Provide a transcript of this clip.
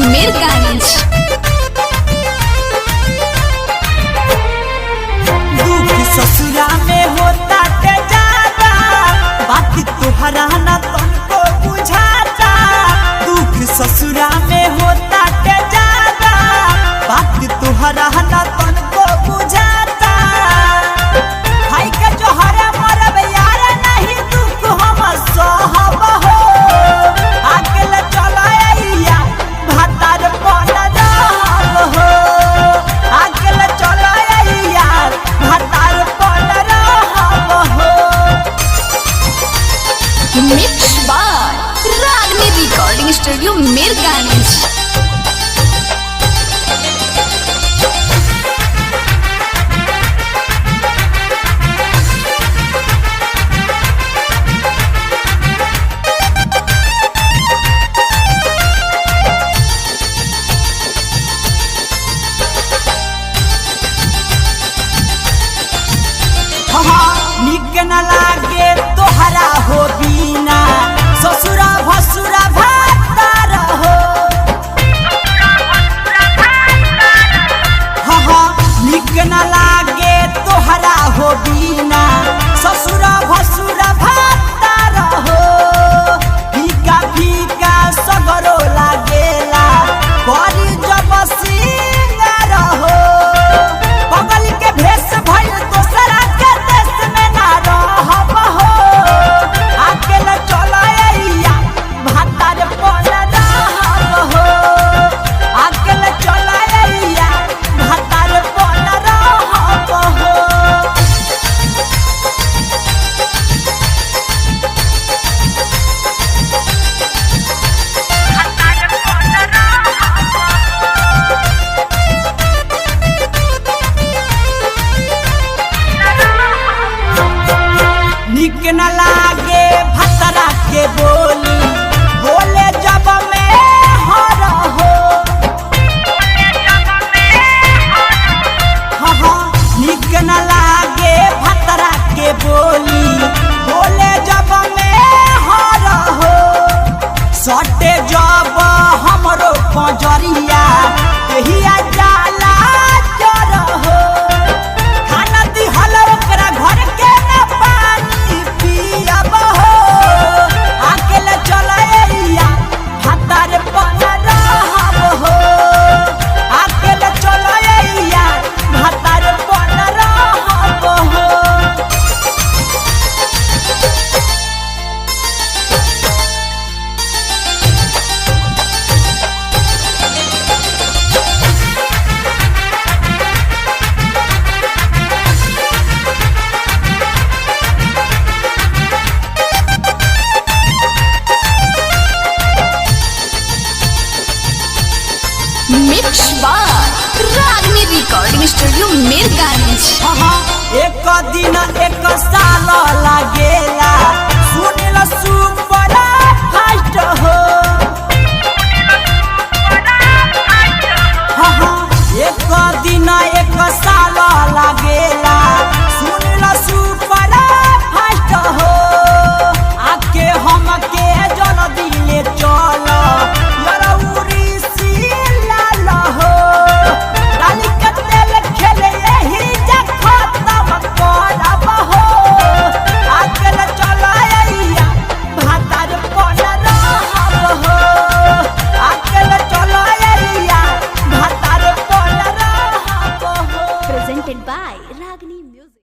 मीरगंज। दुख ससुरा में होता ते ज्यादा, बात तुहरा न तुमको बुझाता। दुख ससुरा में होता ते ज्यादा, बात तुहरा न तुमको बुझाता। भाई के जोहरा मरब यार नहीं दुख हम सहब हो। अकेले चलैया भातार पन रहब हो। अकेले चलैया भातार पन रहब हो। मिक्स बाय रागनी रिकॉर्डिंग स्टूडियो मीरगंज। निक न लागे तोहरा हो बिना, ससुरा भसुरा भातार हो। निक न लागे तोहरा हो बिना, ससुरा भसुरा भातार हो। फीका फीका सगरो लागेला, बड़ी जब सिंगार हो। बगल के भेष भइल दोसरा के देश में ना रहब हो। अकेले चलैया भातार पन रहब हो। अकेले चलैया भातार पन रहब हो। निक न लागे भतरा के बोली, बोले जब में हर हो। निक न लागे भतरा के बोली, बोले जब में हर हो। सटे जब हमरो पजरिया, एहिया जाला जर हो। खाना दिहल ओकरा घर के न पानी पियब हो। अकेले चलैया भातार पन रहब हो। अकेले चलैया भातार पन रहब हो। मिक्स बाय रागनी रिकॉर्डिंग स्टूडियो मीरगंज। एक दिन एक साल लागेला, सुनिल सुख